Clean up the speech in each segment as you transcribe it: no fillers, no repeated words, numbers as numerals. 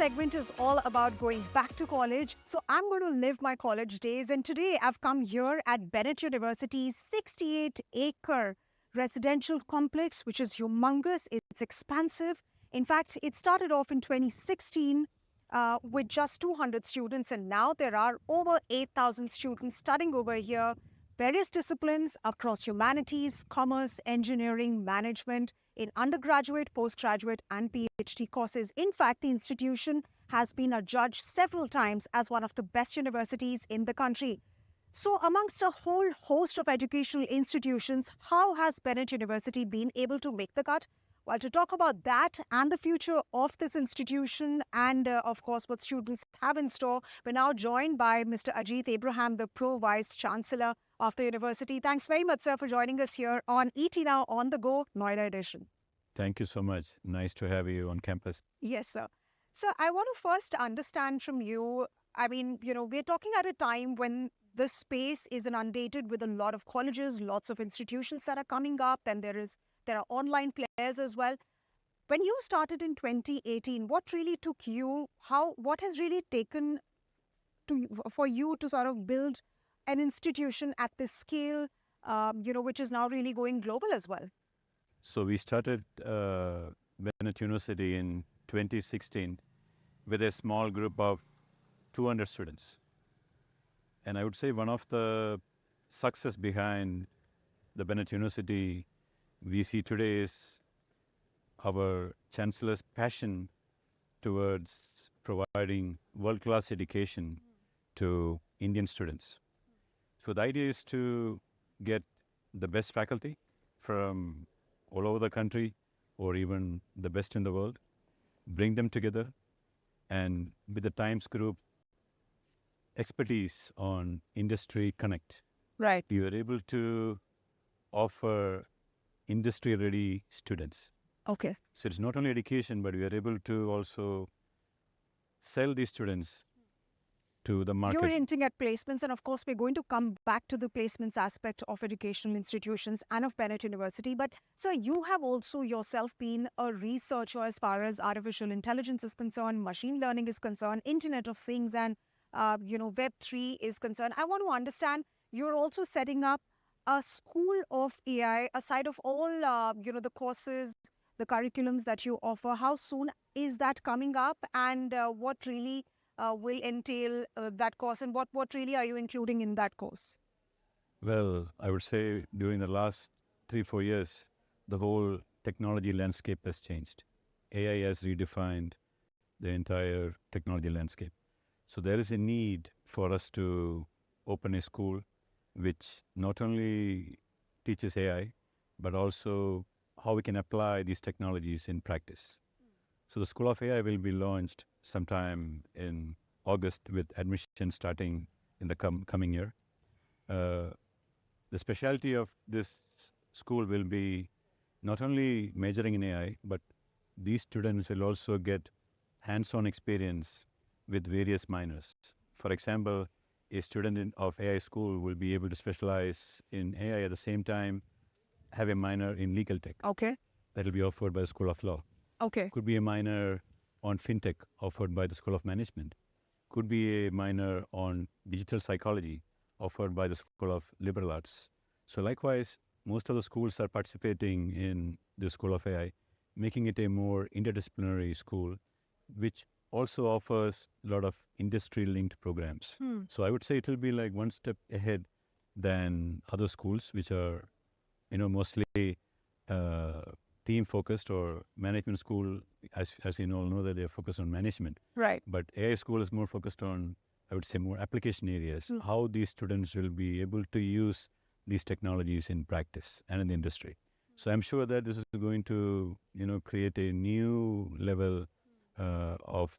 segment is all about going back to college. So I'm going to live my college days. And today I've come here at Bennett University's 68-acre residential complex, which is humongous. It's expansive. In fact, it started off in 2016 with just 200 students, and now there are over 8,000 students studying over here, various disciplines across humanities, commerce, engineering, management, in undergraduate, postgraduate, and PhD courses. In fact, the institution has been adjudged several times as one of the best universities in the country. So, amongst a whole host of educational institutions, how has Bennett University been able to make the cut? Well, to talk about that and the future of this institution and, of course, what students have in store, we're now joined by Mr. Ajit Abraham, the Pro Vice Chancellor of the university. Thanks very much, sir, for joining us here on ET Now on the Go, Noida edition. Thank you so much. Nice to have you on campus. Yes, sir. So I want to first understand from you, I mean, we're talking at a time when the space is inundated with a lot of colleges, lots of institutions that are coming up, and there are online players as well. When you started in 2018, what really took you, what has really taken for you to sort of build an institution at this scale, which is now really going global as well? So we started Bennett University in 2016 with a small group of 200 students. And I would say one of the success behind the Bennett University we see today is our Chancellor's passion towards providing world-class education to Indian students. So the idea is to get the best faculty from all over the country or even the best in the world, bring them together, and with the Times Group expertise on industry connect, right, we were able to offer industry-ready students. Okay. So it's not only education, but we are able to also sell these students to the market. You're hinting at placements, and of course, we're going to come back to the placements aspect of educational institutions and of Bennett University. But, sir, you have also yourself been a researcher as far as artificial intelligence is concerned, machine learning is concerned, Internet of Things, and, Web3 is concerned. I want to understand, you're also setting up a school of AI, aside of all, the courses, the curriculums that you offer. How soon is that coming up, and what really will entail that course, and what really are you including in that course? Well, I would say during the last 3-4 years, the whole technology landscape has changed. AI has redefined the entire technology landscape. So there is a need for us to open a school which not only teaches AI, but also how we can apply these technologies in practice. So the School of AI will be launched sometime in August with admission starting in the coming year. The specialty of this school will be not only majoring in AI, but these students will also get hands-on experience with various minors. For example, a student of AI school will be able to specialize in AI at the same time, have a minor in legal tech. Okay. That will be offered by the School of Law. Okay. Could be a minor on fintech offered by the School of Management. Could be a minor on digital psychology offered by the School of Liberal Arts. So likewise, most of the schools are participating in the School of AI, making it a more interdisciplinary school, which also offers a lot of industry-linked programs. So I would say it will be like one step ahead than other schools, which are, mostly team-focused, or management school, as we all know that they're focused on management. Right. But AI school is more focused on, I would say, more application areas, how these students will be able to use these technologies in practice and in the industry. So I'm sure that this is going to, create a new level of,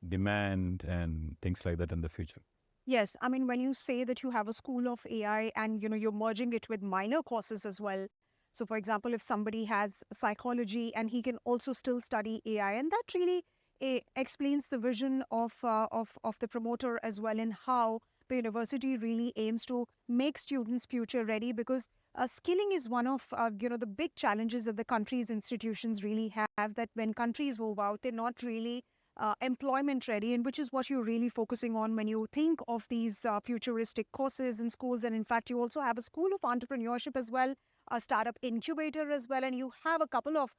demand and things like that in the future. Yes, I mean, when you say that you have a school of AI and, you're merging it with minor courses as well. So, for example, if somebody has psychology and he can also still study AI, and that really explains the vision of the promoter as well, and how the university really aims to make students future ready, because skilling is one of the big challenges that the country's institutions really have, that when countries move out, they're not really employment ready, and which is what you're really focusing on when you think of these futuristic courses in schools. And in fact, you also have a school of entrepreneurship as well, a startup incubator as well, and you have a couple of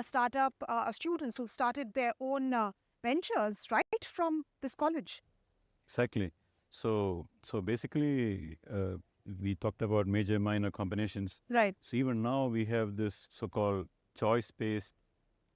startup students who've started their own ventures right from this college. Exactly. So basically, we talked about major minor combinations. Right. So even now we have this so-called choice-based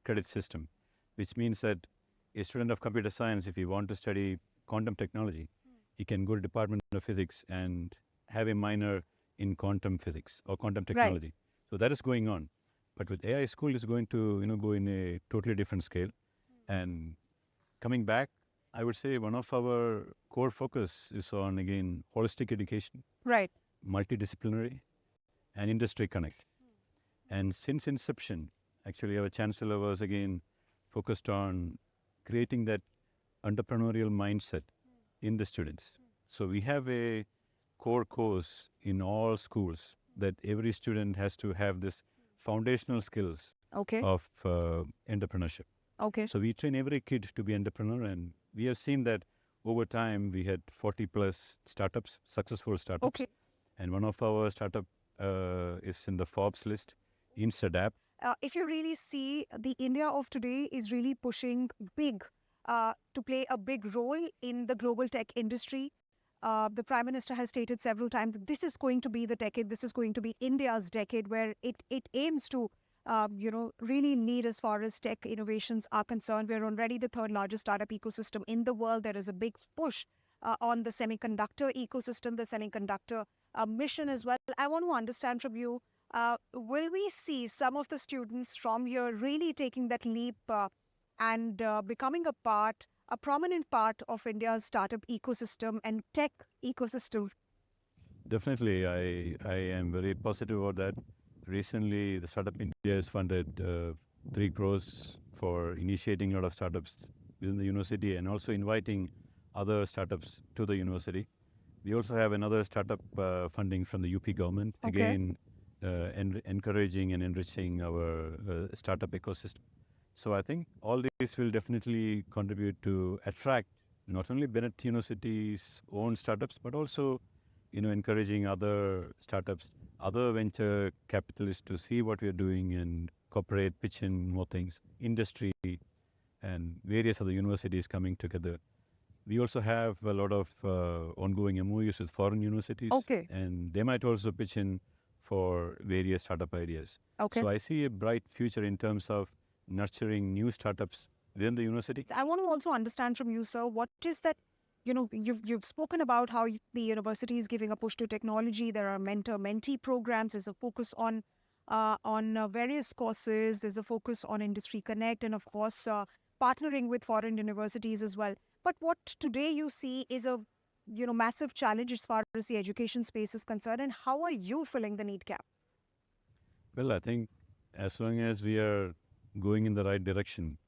credit system, which means that a student of computer science, if he want to study quantum technology, he can go to Department of Physics and have a minor in quantum physics or quantum technology. So that is going on. But with AI school, it's going to go in a totally different scale. And coming back, I would say one of our core focus is on, again, holistic education, Right. multidisciplinary, and industry connect. And since inception, actually, our chancellor was again focused on creating that entrepreneurial mindset in the students. So we have a core course in all schools that every student has to have this foundational skills Okay. of entrepreneurship. Okay. So we train every kid to be entrepreneur, and we have seen that over time we had 40 plus startups, successful startups. Okay. And one of our startup is in the Forbes list, Instadapp. If you really see, the India of today is really pushing big to play a big role in the global tech industry. The Prime Minister has stated several times that this is going to be the decade, this is going to be India's decade, where it aims to really lead as far as tech innovations are concerned. We're already the third largest startup ecosystem in the world. There is a big push on the semiconductor ecosystem, the semiconductor mission as well. I want to understand from you, will we see some of the students from here really taking that leap and becoming a prominent part of India's startup ecosystem and tech ecosystem? Definitely, I am very positive about that. Recently, the Startup India has funded 3 crores for initiating a lot of startups within the university and also inviting other startups to the university. We also have another startup funding from the UP government, Okay. again, encouraging and enriching our startup ecosystem. So I think all these will definitely contribute to attract not only Bennett University's own startups, but also encouraging other startups, other venture capitalists to see what we are doing and cooperate, pitch in more things, industry and various other universities coming together. We also have a lot of ongoing MOUs with foreign universities. Okay. And they might also pitch in for various startup ideas. Okay. So I see a bright future in terms of nurturing new startups within the university. I want to also understand from you, sir, what is that, you've spoken about how the university is giving a push to technology. There are mentor-mentee programs. There's a focus on various courses. There's a focus on Industry Connect, and of course, partnering with foreign universities as well. But what today you see is a massive challenge as far as the education space is concerned. And how are you filling the need gap? Well, I think as long as we are going in the right direction,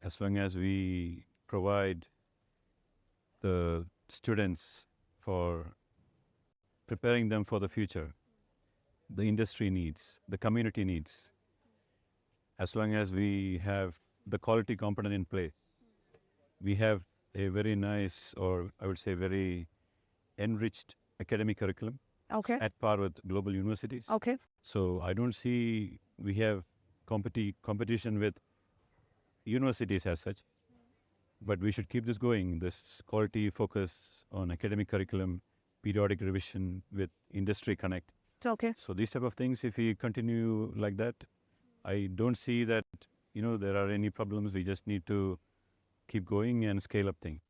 as long as we provide the students for preparing them for the future, the industry needs, the community needs, as long as we have the quality component in place, we have a very nice, or I would say very enriched academic curriculum Okay. at par with global universities. Okay. So I don't see we have competition with universities as such, but we should keep this going, this quality focus on academic curriculum, periodic revision with industry connect. It's okay. So these type of things, if we continue like that, I don't see that, there are any problems. We just need to keep going and scale up things.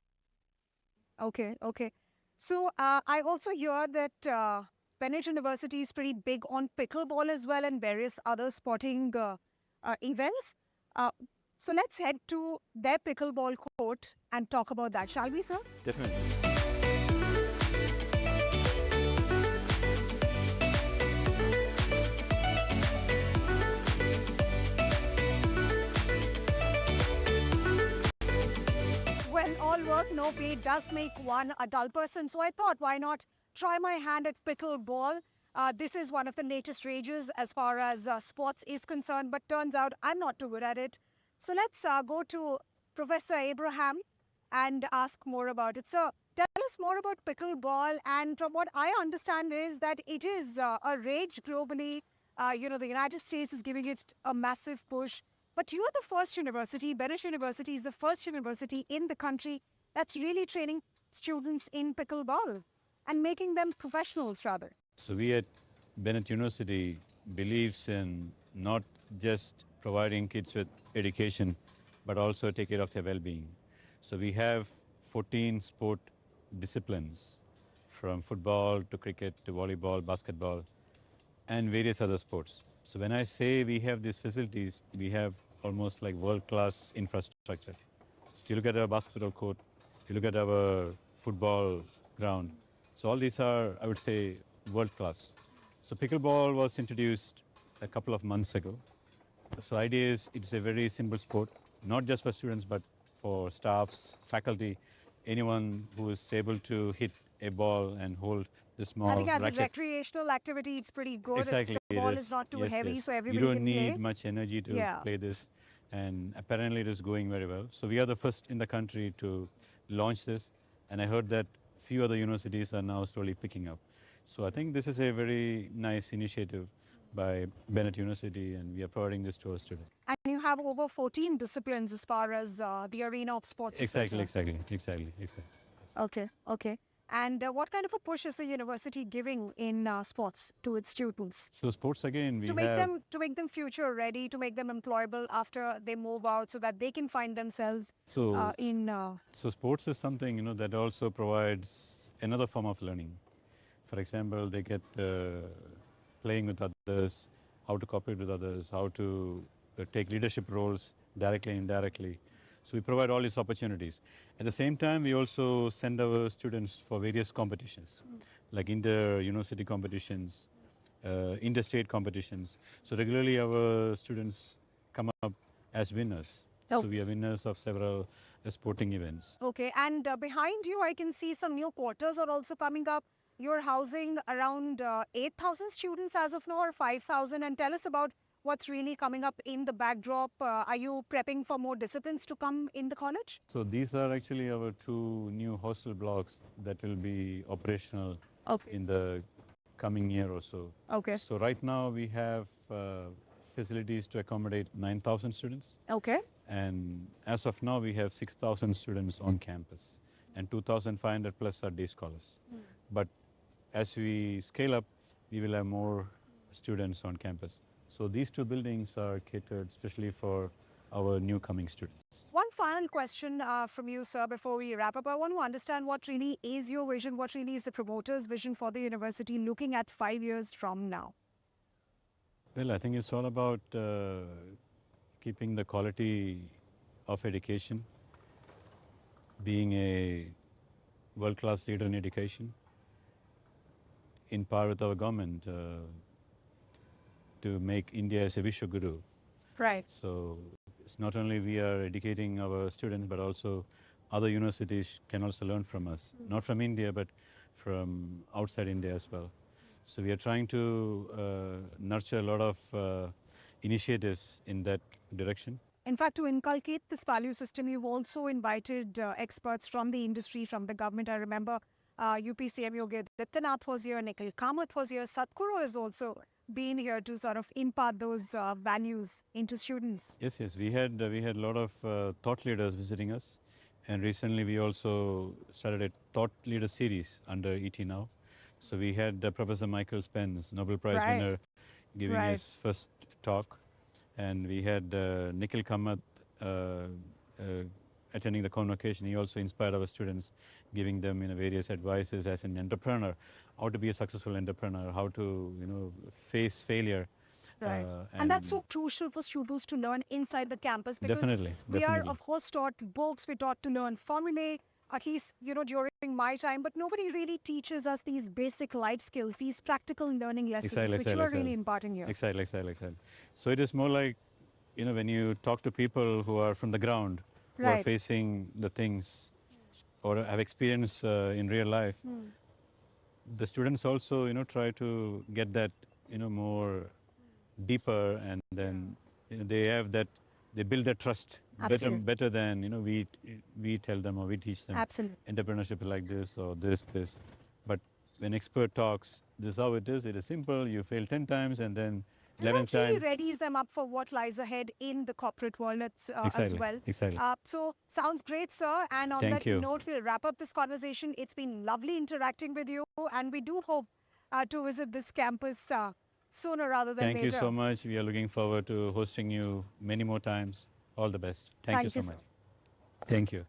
Okay. Okay. So I also hear that Bennett University is pretty big on pickleball as well, and various other sporting events. So let's head to their pickleball court and talk about that, shall we, sir? Definitely. work, no pay does make one a dull person. So I thought, why not try my hand at pickleball? This is one of the latest rages as far as sports is concerned, but turns out I'm not too good at it. So let's go to Professor Abraham and ask more about it. So tell us more about pickleball. And from what I understand is that it is a rage globally. The United States is giving it a massive push. But you are the first university, Bennett University is the first university in the country that's really training students in pickleball and making them professionals rather. So we at Bennett University believes in not just providing kids with education, but also take care of their well-being. So we have 14 sport disciplines, from football to cricket to volleyball, basketball, and various other sports. So when I say we have these facilities, we have almost like world-class infrastructure. If you look at our basketball court, if you look at our football ground, so all these are, I would say, world-class. So pickleball was introduced a couple of months ago. So idea is it's a very simple sport, not just for students, but for staffs, faculty, anyone who is able to hit a ball and hold the small I think as racket. a recreational activity, it's pretty good. Exactly. The ball is not too Yes, heavy, yes. so You everybody don't can need play. much energy to Yeah. play this. And apparently it is going very well. So we are the first in the country to launch this. And I heard that few other universities are now slowly picking up. So I think this is a very nice initiative by Bennett University, and we are providing this to our students. And you have over 14 disciplines as far as the arena of sports is concerned. Exactly. Okay, okay. And what kind of a push is the university giving in sports to its students? So sports again, we To make have them future ready, to make them employable after they move out, so that they can find themselves so in. So sports is something that also provides another form of learning. For example, they get playing with others, how to cooperate with others, how to take leadership roles directly and indirectly. So we provide all these opportunities. At the same time, we also send our students for various competitions, like inter-university competitions, interstate competitions. So regularly our students come up as winners. Oh. So we are winners of several sporting events. Okay, and behind you, I can see some new quarters are also coming up. You're housing around 8,000 students as of now, or 5,000. And tell us about what's really coming up in the backdrop. Are you prepping for more disciplines to come in the college? So these are actually our two new hostel blocks that will be operational Okay. in the coming year or so. Okay. So right now we have facilities to accommodate 9,000 students. Okay. And as of now, we have 6,000 students on campus, and 2,500 plus are day scholars. But as we scale up, we will have more students on campus. So these two buildings are catered especially for our new coming students. One final question from you, sir, before we wrap up. I want to understand what really is your vision, what really is the promoter's vision for the university looking at 5 years from now? Well, I think it's all about keeping the quality of education, being a world-class leader in education, in par with our government to make India as a Vishwaguru. Right. So it's not only we are educating our students, but also other universities can also learn from us, not from India, but from outside India as well. So we are trying to nurture a lot of initiatives in that direction. In fact, to inculcate this value system, you've also invited experts from the industry, from the government. I remember UPCM Yogi Adityanath was here, Nikhil Kamath was here, Sadhguru has also been here to sort of impart those values into students. Yes, we had a lot of thought leaders visiting us, and recently we also started a thought leader series under ET Now. So we had Professor Michael Spence, Nobel Prize winner, giving his first talk, and we had Nikhil Kamath attending the convocation. He also inspired our students, giving them various advices as an entrepreneur, how to be a successful entrepreneur, how to face failure. Right. And that's so crucial for students to learn inside the campus, because we are, of course, taught books, we're taught to learn formulae, at least, during my time, but nobody really teaches us these basic life skills, these practical learning lessons, which you are really imparting here. Exactly. So it is more like, when you talk to people who are from the ground, who are facing the things or have experience in real life, the students also, try to get that, more deeper, and then they have that, they build that trust Absolutely. better than, we tell them or we teach them. Absolutely. Entrepreneurship is like this or this. But when expert talks, this is how it is. It is simple. You fail 10 times and then And 11th that really time. readies them up for what lies ahead in the corporate world as Exactly. well. Exactly. So sounds great, sir. And on Thank that you. note, we'll wrap up this conversation. It's been lovely interacting with you, and we do hope to visit this campus sooner rather than Thank later. you so much. We are looking forward to hosting you many more times. All the best. Thank you Thank you, so sir. much. Thank you.